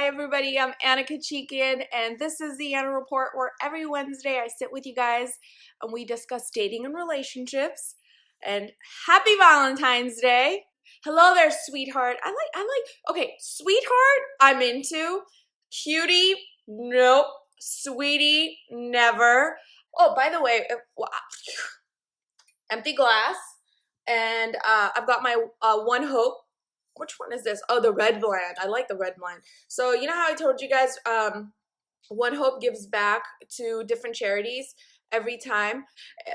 Hi everybody, I'm Anna Kachikian, and this is the Anna Report, where every Wednesday I sit with you guys and we discuss dating and relationships. And happy Valentine's Day. Hello there, sweetheart. Okay, sweetheart, I'm into. Cutie, nope. Sweetie, never. Oh, by the way, empty glass. And I've got my One Hope. Which one is this? Oh, the red blend. I like the red blend. So you know how I told you guys One Hope gives back to different charities every time.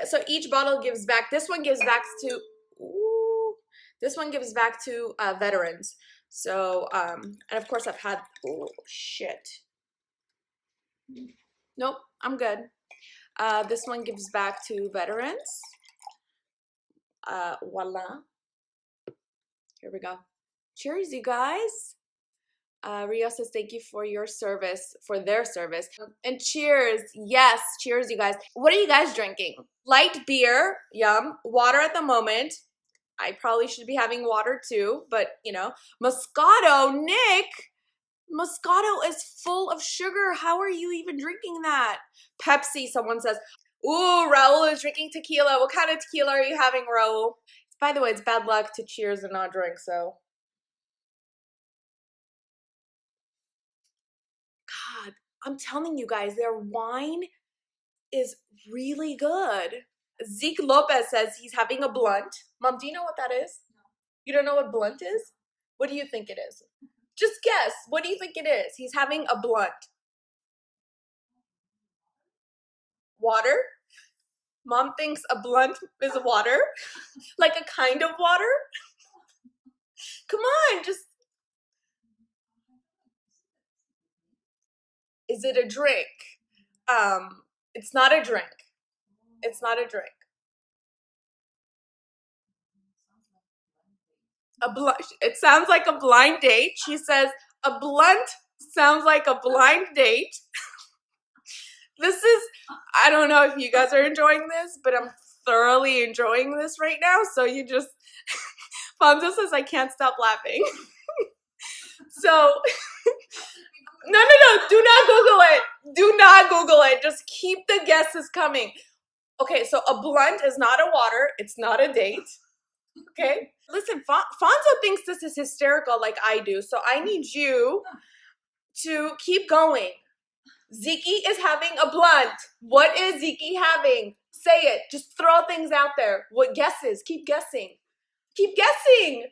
So each bottle gives back. This one gives back to, ooh, this one gives back to veterans. So, and of course I've had, oh, shit. Nope, I'm good. This one gives back to veterans. Voila. Here we go. Cheers, you guys. Rio says thank you for your service, for their service. And cheers. Yes, cheers, you guys. What are you guys drinking? Light beer, yum. Water at the moment. I probably should be having water too, but you know. Moscato, Nick. Moscato is full of sugar. How are you even drinking that? Pepsi, someone says. Ooh, Raul is drinking tequila. What kind of tequila are you having, Raul? By the way, it's bad luck to cheers and not drink, so. God, I'm telling you guys, their wine is really good. Zeke Lopez says he's having a blunt. Mom, do you know what that is? No. You don't know what blunt is? What do you think it is? Just guess. What do you think it is? He's having a blunt. Water? Mom thinks a blunt is water? Like a kind of water? Come on, just... Is it a drink? It's not a drink. It's not a drink. A blunt. It sounds like a blind date. She says a blunt sounds like a blind date. This is, I don't know if you guys are enjoying this, but I'm thoroughly enjoying this right now. So you just, Fonzo says I can't stop laughing. So, no, do not Google it. Do not Google it. Just keep the guesses coming. Okay, so a blunt is not a water. It's not a date. Okay? Listen, Fonzo thinks this is hysterical like I do, so I need you to keep going. Zeke is having a blunt. What is Zeke having? Say it. Just throw things out there. What guesses? Keep guessing. Keep guessing.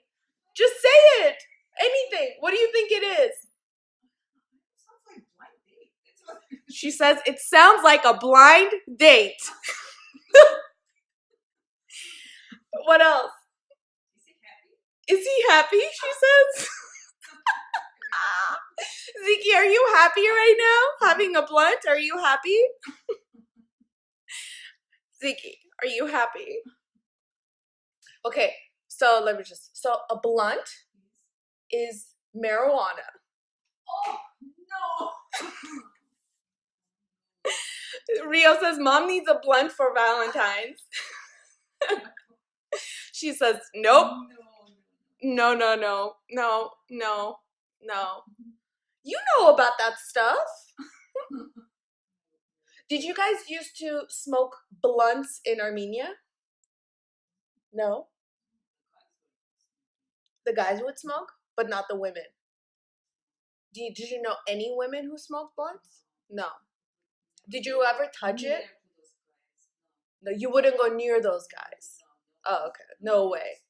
Just say it. Anything. What do you think it is? She says it sounds like a blind date. What else? Is he happy? She says. Zeke, are you happy right now? Having a blunt? Are you happy? Zeke, are you happy? Okay, so let me just, so a blunt is marijuana. Oh, no. Rio says, Mom needs a blunt for Valentine's. She says, nope. No. You know about that stuff. Did you guys used to smoke blunts in Armenia? No? The guys would smoke, but not the women. Did you know any women who smoked blunts? No. Did you ever touch it? No, you wouldn't go near those guys. Oh, okay. No way.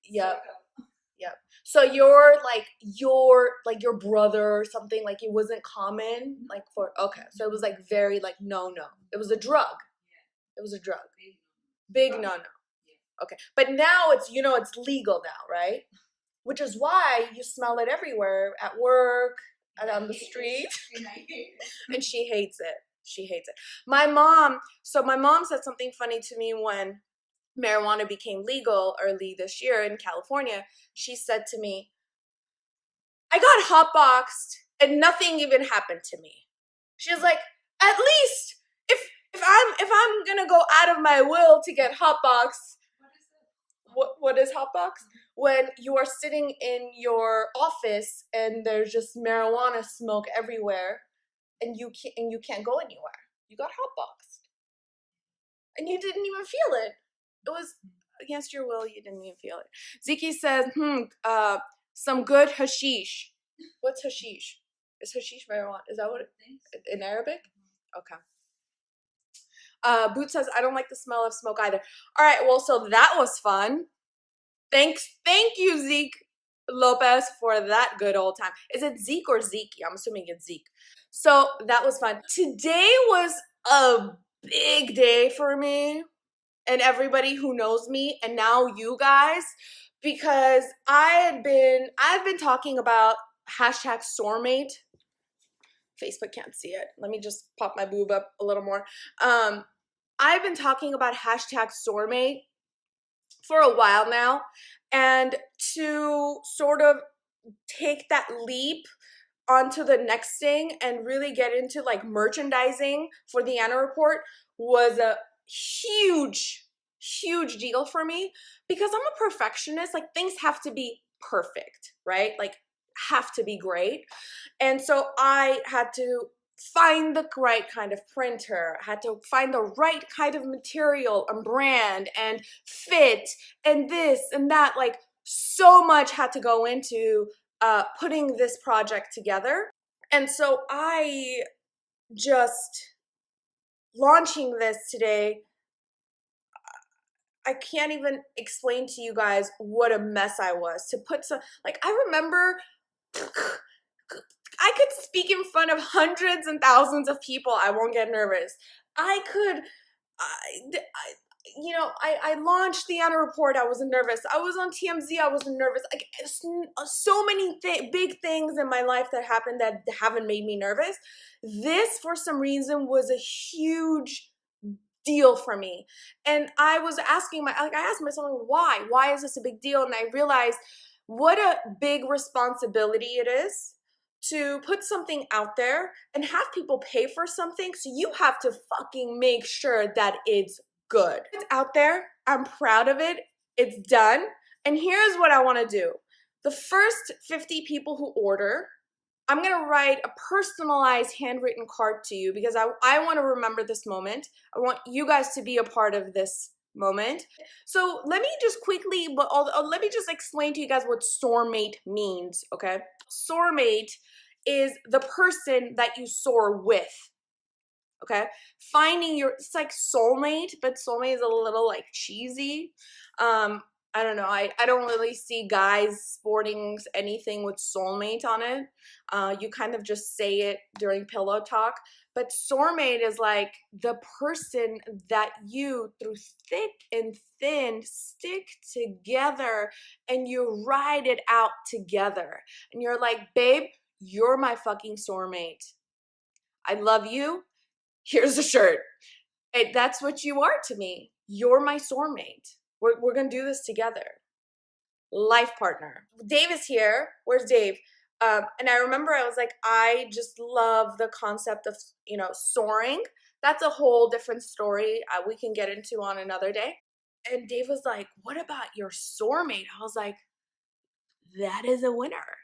Yep. So you're like your brother or something, like it wasn't common, like for, okay. So it was like very like no. It was a drug. It was a drug. Big no. Okay. But now it's, you know, it's legal now, right? Which is why you smell it everywhere, at work, and on the street. And she hates it. She hates it. My mom said something funny to me when marijuana became legal early this year in California. She said to me, I got hotboxed and nothing even happened to me. She was like, at least if I'm gonna go out of my will to get hotboxed. What is hotbox? when you are sitting in your office and there's just marijuana smoke everywhere and you can't go anywhere. You got hotboxed. And you didn't even feel it. It was against your will, you didn't even feel it. Ziki says, some good hashish. What's hashish? Is hashish marijuana? Is that what it is? In Arabic? Okay. Boot says, I don't like the smell of smoke either. All right, well, so that was fun. Thank you, Zeke Lopez, for that good old time. Is it Zeke or Zeke? I'm assuming it's Zeke. So that was fun. Today was a big day for me and everybody who knows me, and now you guys, because I've been talking about hashtag SOARMATE. Facebook can't see it. Let me just pop my boob up a little more. I've been talking about hashtag SOARMATE for a while now, and to sort of take that leap onto the next thing and really get into like merchandising for the annual report was a huge deal for me, because I'm a perfectionist. Like, things have to be perfect, right? Like, have to be great. And so I had to find the right kind of printer, had to find the right kind of material and brand and fit and this and that. Like, so much had to go into putting this project together. And so I just launching this today, I can't even explain to you guys what a mess I was to put some, like, I remember I could speak in front of hundreds and thousands of people. I won't get nervous. I could, I launched the annual report. I wasn't nervous. I was on TMZ. I wasn't nervous. Like, so many big things in my life that happened that haven't made me nervous. This, for some reason, was a huge deal for me. And I was asking I asked myself, why? Why is this a big deal? And I realized what a big responsibility it is to put something out there and have people pay for something. So you have to fucking make sure that it's good. It's out there. I'm proud of it. It's done. And here's what I want to do. The first 50 people who order, I'm going to write a personalized handwritten card to you, because I want to remember this moment. I want you guys to be a part of this moment. So let me just quickly, let me just explain to you guys what SOARMATE means, okay? SOARMATE is the person that you soar with, okay? Finding it's like soulmate, but soulmate is a little like cheesy. I don't know. I don't really see guys sporting anything with soulmate on it. You kind of just say it during pillow talk. But soulmate is like the person that you, through thick and thin, stick together and you ride it out together. And you're like, babe, you're my fucking soulmate. I love you. Here's a shirt. That's what you are to me. You're my soulmate. We're going to do this together. Life partner. Dave is here. Where's Dave? And I remember I was like, I just love the concept of, soaring. That's a whole different story we can get into on another day. And Dave was like, what about your soulmate? I was like, that is a winner.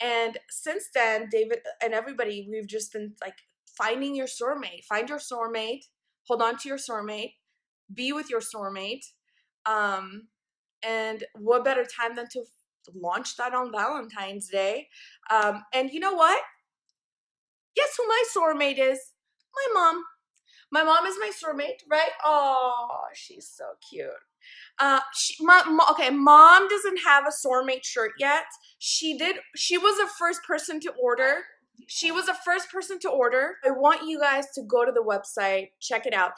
And since then, David and everybody, we've just been like, finding your soulmate. Find your soulmate. Hold on to your soulmate. Be with your soulmate. And what better time than to launch that on Valentine's Day? And you know what? Guess who my soulmate is? My mom. My mom is my soulmate, right? Oh, she's so cute. Mom doesn't have a soulmate shirt yet. She was the first person to order. I want you guys to go to the website, check it out.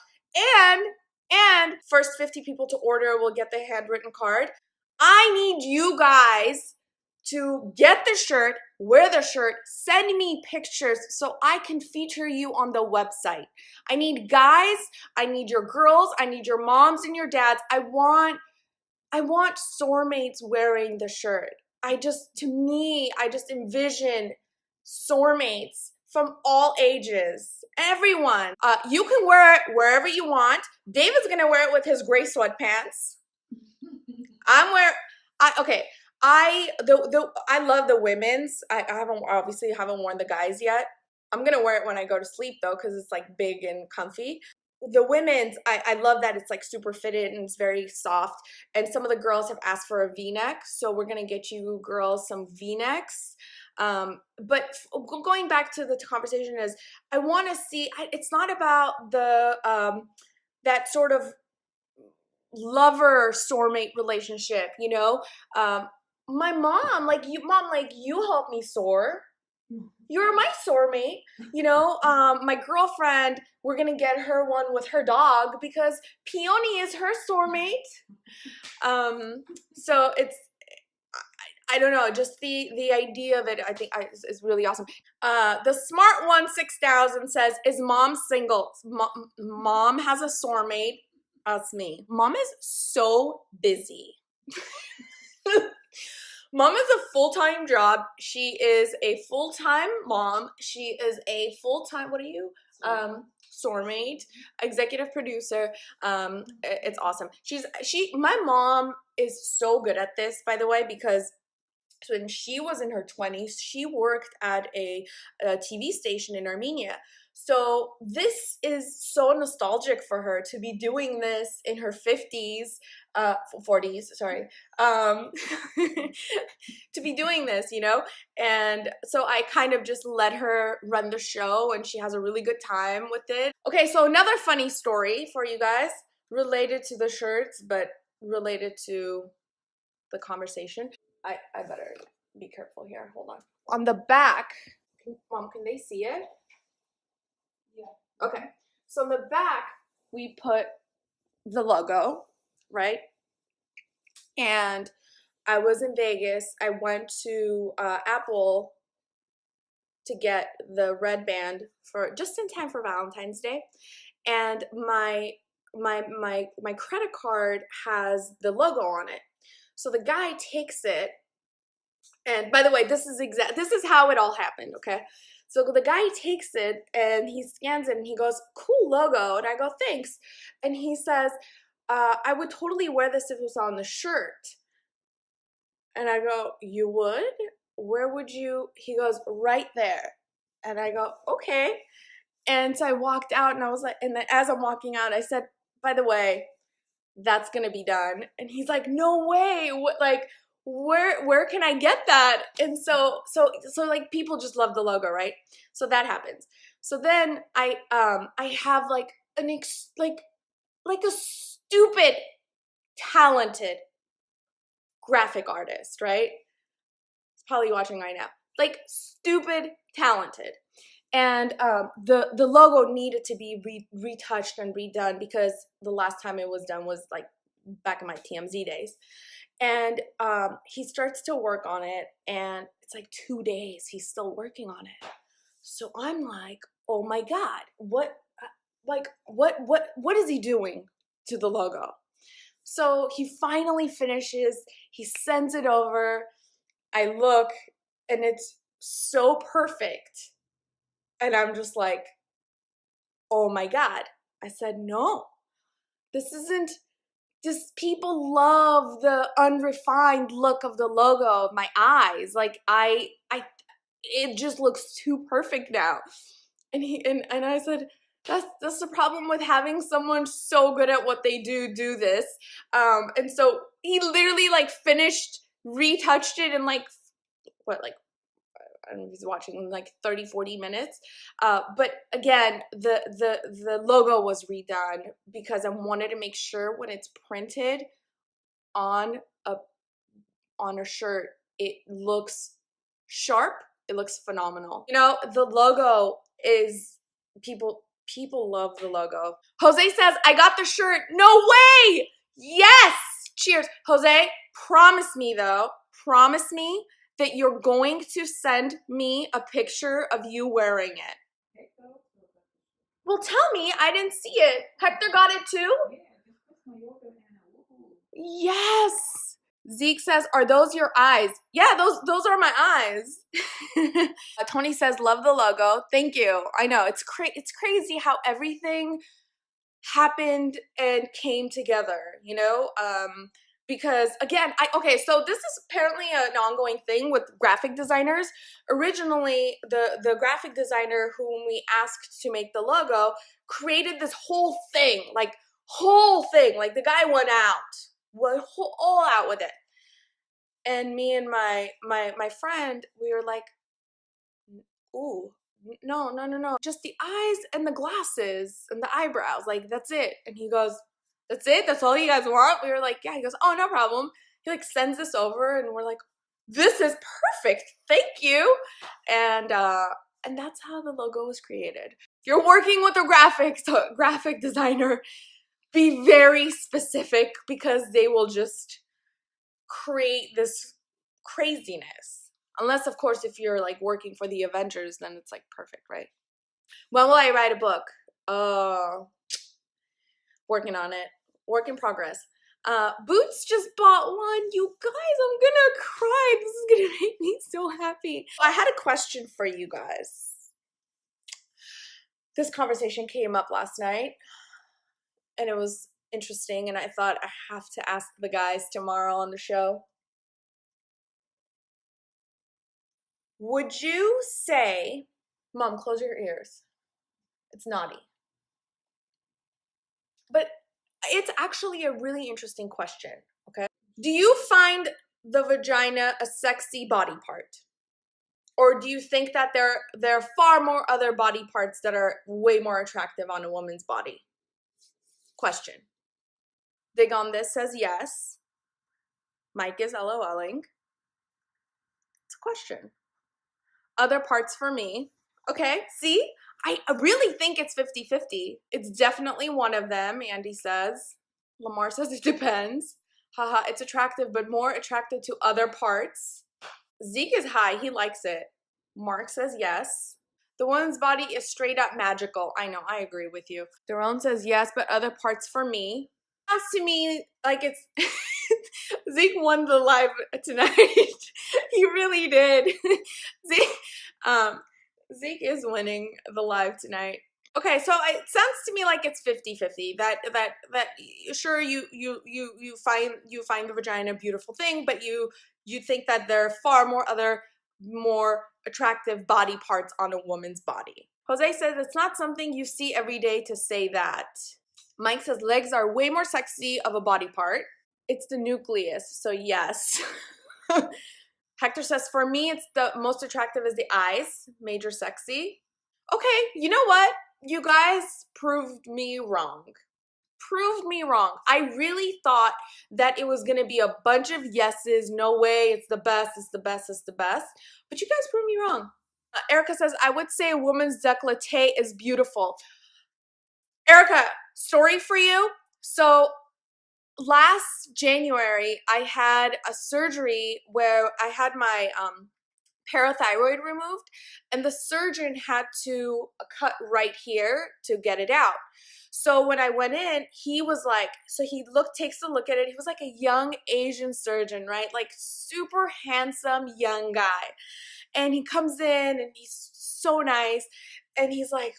And first 50 people to order will get the handwritten card. I need you guys to get the shirt, wear the shirt, send me pictures so I can feature you on the website. I need guys, I need your girls, I need your moms and your dads. I want soulmates wearing the shirt. I just envision soulmates from all ages. Everyone. You can wear it wherever you want. David's gonna wear it with his gray sweatpants. I love the women's. I haven't worn the guys yet. I'm gonna wear it when I go to sleep though, because it's like big and comfy. The women's, I love that it's like super fitted and it's very soft. And some of the girls have asked for a V-neck, so we're gonna get you girls some V-necks. But going back to the conversation is, I want to see. It's not about the that sort of lover soulmate relationship, you know. My mom, like you help me soar. You're my soulmate, you know. My girlfriend, we're gonna get her one with her dog because Peony is her soulmate. So it's, I don't know, just the idea of it, I think is really awesome. The Smart One 6000 says, "Is mom single? Mom has a soulmate. That's me. Mom is so busy." Mom is a full-time job. She is a full-time mom. She is a full-time, what are you? Soarmate, executive producer. It's awesome. My mom is so good at this, by the way, because when she was in her 20s, she worked at a TV station in Armenia. So this is so nostalgic for her to be doing this in her 50s, 40s, sorry, to be doing this, you know? And so I kind of just let her run the show, and she has a really good time with it. Okay, so another funny story for you guys related to the shirts, but related to the conversation. I better be careful here. Hold on. On the back, Mom, can they see it? Yeah. Okay. So on the back, we put the logo, right? And I was in Vegas. I went to Apple to get the red band for just in time for Valentine's Day, and my credit card has the logo on it. So the guy takes it, and by the way, this is how it all happened, okay? So the guy takes it and he scans it and he goes, "Cool logo." And I go, "Thanks." And he says, "I would totally wear this if it was on the shirt." And I go, "You would? Where would you?" He goes, "Right there." And I go, "Okay." And so I walked out and I was like, and then as I'm walking out, I said, "By the way, that's gonna be done." And he's like, "No way. What, like, where can I get that?" And so like people just love the logo, right? So that happens. So then I have like like a stupid talented graphic artist, right? He's probably watching right now. Like stupid talented. And the logo needed to be retouched and redone because the last time it was done was like back in my TMZ days. And he starts to work on it, and it's like 2 days he's still working on it. So I'm like, oh my God, what is he doing to the logo? So he finally finishes, he sends it over. I look, and it's so perfect. And I'm just like, oh my God. I said, no, this isn't, just people love the unrefined look of the logo of my eyes. Like it just looks too perfect now. And I said, that's the problem with having someone so good at what they do this. And so he literally like finished, retouched it in like, what, like, I don't know if he's watching, like 30, 40 minutes. But again, the logo was redone because I wanted to make sure when it's printed on a shirt, it looks sharp. It looks phenomenal. You know, the logo is, people love the logo. Jose says, "I got the shirt." No way! Yes! Cheers. Jose, promise me though, promise me that you're going to send me a picture of you wearing it. Well, tell me, I didn't see it. Hector got it too? Yes. Zeke says, "Are those your eyes?" Yeah, those are my eyes. Tony says, "Love the logo." Thank you. I know, it's crazy how everything happened and came together, you know? because again, okay, so this is apparently an ongoing thing with graphic designers. Originally, the graphic designer whom we asked to make the logo created this whole thing, like the guy went all out with it. And me and my friend, we were like, ooh, no, just the eyes and the glasses and the eyebrows, like that's it. And he goes, that's it? That's all you guys want? We were like, yeah. He goes, oh, no problem. He like sends this over and we're like, this is perfect, thank you. And that's how the logo was created. If you're working with a graphic designer, be very specific, because they will just create this craziness. Unless, of course, if you're like working for the Avengers, then it's like perfect, right? When will I write a book? Working on it. Work in progress. Boots just bought one. You guys, I'm gonna cry. This is gonna make me so happy. I had a question for you guys. This conversation came up last night, and it was interesting, and I thought I have to ask the guys tomorrow on the show. Would you say, Mom, close your ears. It's naughty. But it's actually a really interesting question, okay? Do you find the vagina a sexy body part? Or do you think that there are far more other body parts that are way more attractive on a woman's body? Question. Dig on This says yes. Mike is LOLing. It's a question. Other parts for me. Okay, see? I really think it's 50-50. It's definitely one of them, Andy says. Lamar says it depends. Haha, it's attractive, but more attracted to other parts. Zeke is high. He likes it. Mark says yes. The woman's body is straight up magical. I know, I agree with you. Daron says yes, but other parts for me. Sounds to me like it's... Zeke won the live tonight. He really did. Zeke is winning the live tonight. Okay, so it sounds to me like it's 50-50. That sure, you find the vagina a beautiful thing, but you think that there are far more other more attractive body parts on a woman's body. Jose says it's not something you see every day to say that. Mike says legs are way more sexy of a body part. It's the nucleus, so yes. Hector says, for me, it's the most attractive is the eyes. Major sexy. Okay, you know what? You guys proved me wrong. Proved me wrong. I really thought that it was going to be a bunch of yeses. No way, it's the best, it's the best, it's the best. But you guys proved me wrong. Erica says, I would say a woman's décolleté is beautiful. Erica, story for you. So last January, I had a surgery where I had my parathyroid removed, and the surgeon had to cut right here to get it out. So when I went in, he was like, so he takes a look at it. He was like a young Asian surgeon, right? Like super handsome young guy. And he comes in and he's so nice. And he's like,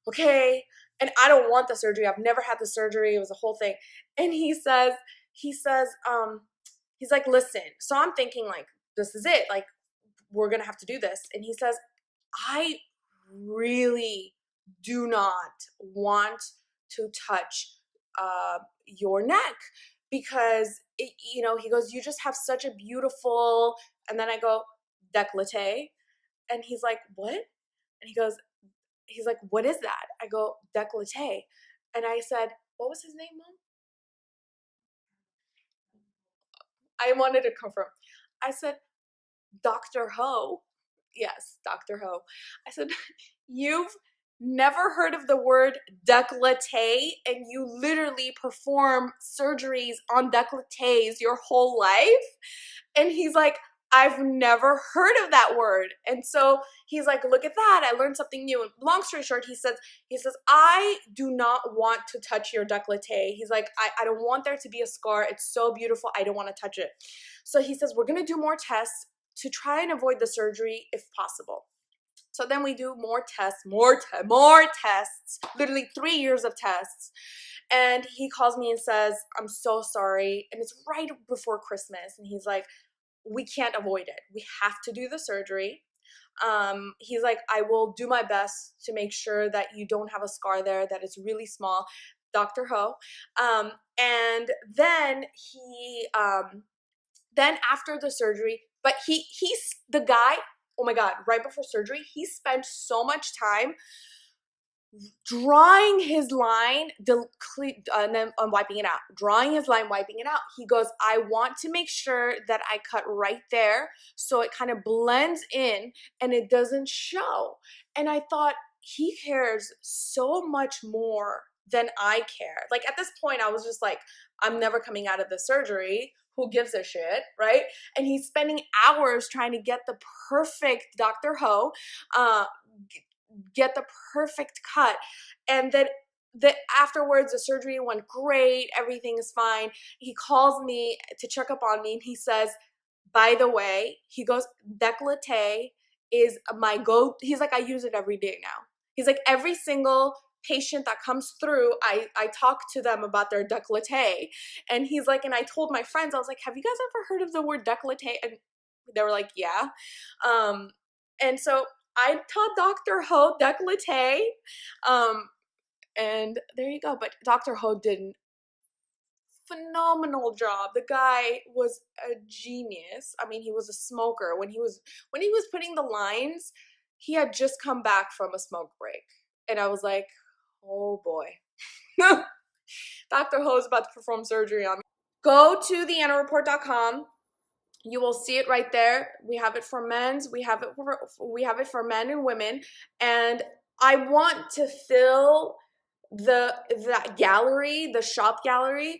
okay. And I don't want the surgery. I've never had the surgery. It was a whole thing. And he's like, listen. So I'm thinking like, this is it. Like, we're going to have to do this. And he says, I really do not want to touch your neck because, he goes, you just have such a beautiful, and then I go, décolleté. And he's like, what? And he's like, what is that? I go, décolleté. And I said, what was his name, Mom? I wanted to confirm. I said, Dr. Ho. Yes, Dr. Ho. I said, you've never heard of the word décolleté, and you literally perform surgeries on décolletés your whole life? And he's like, I've never heard of that word. And so he's like, look at that. I learned something new. And long story short, he says, I do not want to touch your décolleté. He's like, I don't want there to be a scar. It's so beautiful. I don't want to touch it. So he says, we're going to do more tests to try and avoid the surgery if possible. So then we do more tests, more tests, literally 3 years of tests. And he calls me and says, I'm so sorry. And it's right before Christmas. And he's like, we can't avoid it. We have to do the surgery. He's like, I will do my best to make sure that you don't have a scar there, that it's really small. Dr. Ho. And then then after the surgery, but he's the guy, oh my God, right before surgery, he spent so much time drawing his line, and then wiping it out. Drawing his line, wiping it out. He goes, I want to make sure that I cut right there so it kind of blends in and it doesn't show. And I thought, he cares so much more than I care. Like at this point, I was just like, I'm never coming out of the surgery. Who gives a shit, right? And he's spending hours trying to get the perfect Dr. Ho, get the perfect cut. And then afterwards, the surgery went great. Everything is fine. He calls me to check up on me and he says, by the way, he goes, décolleté is my go. He's like, I use it every day now. He's like, every single patient that comes through, I talk to them about their décolleté. And he's like, and I told my friends, I was like, have you guys ever heard of the word décolleté? And they were like, yeah. And so I taught Dr. Ho décolleté. And there you go. But Dr. Ho did a phenomenal job. The guy was a genius. I mean, he was a smoker. When he was putting the lines, he had just come back from a smoke break. And I was like, oh boy. Dr. Ho is about to perform surgery on me. Go to theannareport.com. You will see it right there. We have it for men's. We have it for men and women. And I want to fill that gallery, the shop gallery,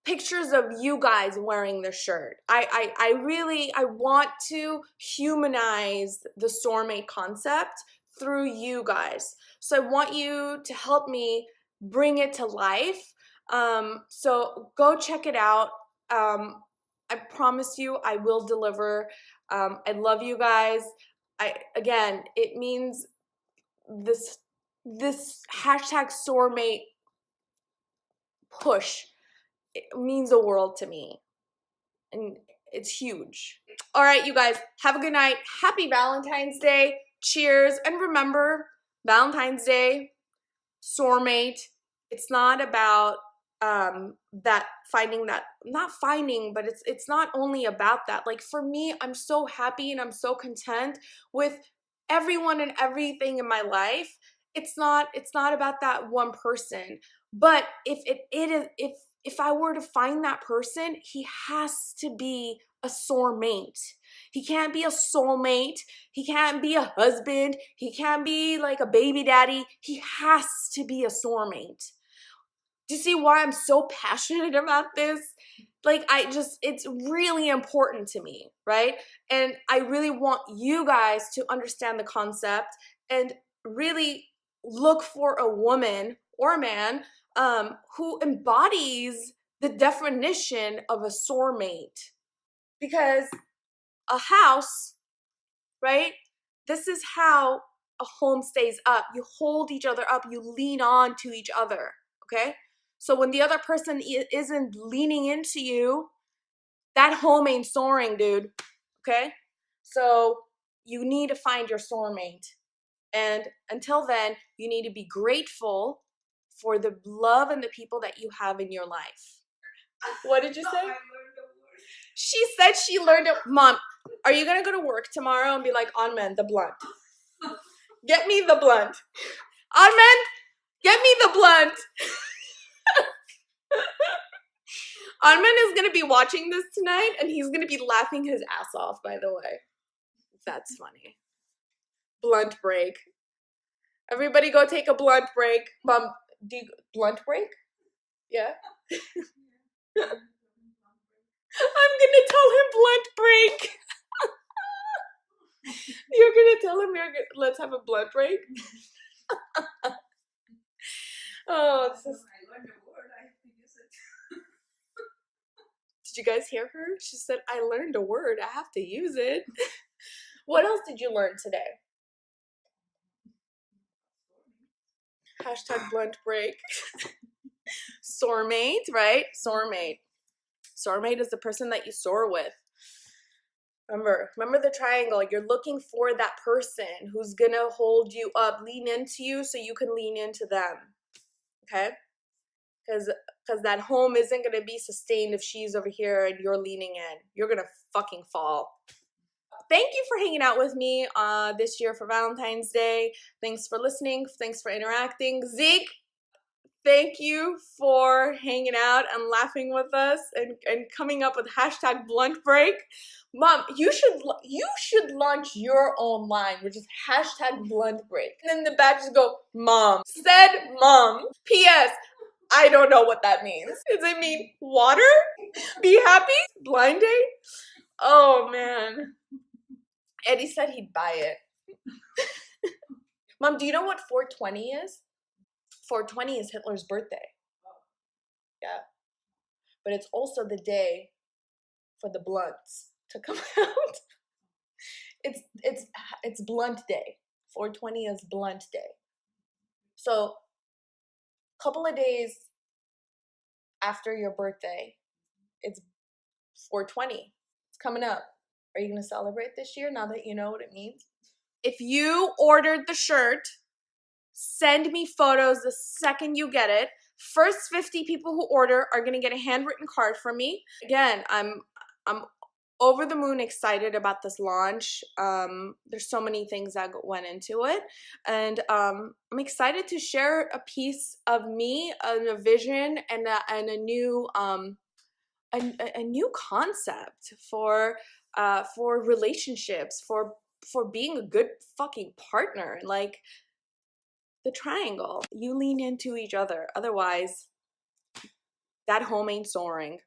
pictures of you guys wearing the shirt. I really want to humanize the SOARMATE concept through you guys. So I want you to help me bring it to life. So go check it out. I promise you I will deliver. I love you guys. Again, it means this hashtag SOARMATE push, it means the world to me. And it's huge. All right, you guys, have a good night. Happy Valentine's Day. Cheers. And remember, Valentine's Day, SOARMATE, it's not about but it's not only about that. Like for me, I'm so happy and I'm so content with everyone and everything in my life. It's not about that one person. But if I were to find that person, he has to be a SOARMATE. He can't be a soulmate. He can't be a husband. He can't be like a baby daddy. He has to be a SOARMATE. Do you see why I'm so passionate about this? Like, it's really important to me, right? And I really want you guys to understand the concept and really look for a woman or a man who embodies the definition of a SOARMATE. Because a house, right? This is how a home stays up. You hold each other up. You lean on to each other, okay? So when the other person isn't leaning into you, that home ain't soaring, dude, okay? So you need to find your SOARMATE. And until then, you need to be grateful for the love and the people that you have in your life. What did you say? She said she learned it. Mom, are you going to go to work tomorrow and be like, Anmen, the blunt? Get me the blunt. Anmen, get me the blunt. Anmen is going to be watching this tonight and he's going to be laughing his ass off, by the way. That's funny. Blunt break. Everybody go take a blunt break. Mom, do you blunt break? Yeah? I'm gonna tell him blunt break. You're gonna tell him let's have a blunt break? Oh, this is... I learned a word, I have to use it. Did you guys hear her? She said, I learned a word, I have to use it. What else did you learn today? Hashtag blunt break. SOARMATE, right? SOARMATE. SOARMATE is the person that you soar with. Remember the triangle. You're looking for that person who's gonna hold you up, lean into you so you can lean into them. Okay? Because that home isn't gonna be sustained if she's over here and you're leaning in. You're gonna fucking fall. Thank you for hanging out with me this year for Valentine's Day. Thanks for listening. Thanks for interacting. Zeke, thank you for hanging out and laughing with us and coming up with hashtag blunt break. Mom, you should launch your own line, which is hashtag blunt break. And then the back just go, Mom. Said Mom. P.S. I don't know what that means. Does it mean water? Be happy? Blind date? Oh, man. Eddie said he'd buy it. Mom, do you know what 420 is? 420 is Hitler's birthday. Yeah. But it's also the day for the blunts to come out. It's blunt day. 420 is blunt day. So, a couple of days after your birthday, it's 420. It's coming up. Are you going to celebrate this year now that you know what it means? If you ordered the shirt, send me photos the second you get it. First 50 people who order are going to get a handwritten card from me. Again, I'm over the moon excited about this launch. There's so many things that went into it. And I'm excited to share a piece of me, a vision, and a new a new concept for relationships, for being a good fucking partner. Like the triangle, you lean into each other. Otherwise, that home ain't soaring.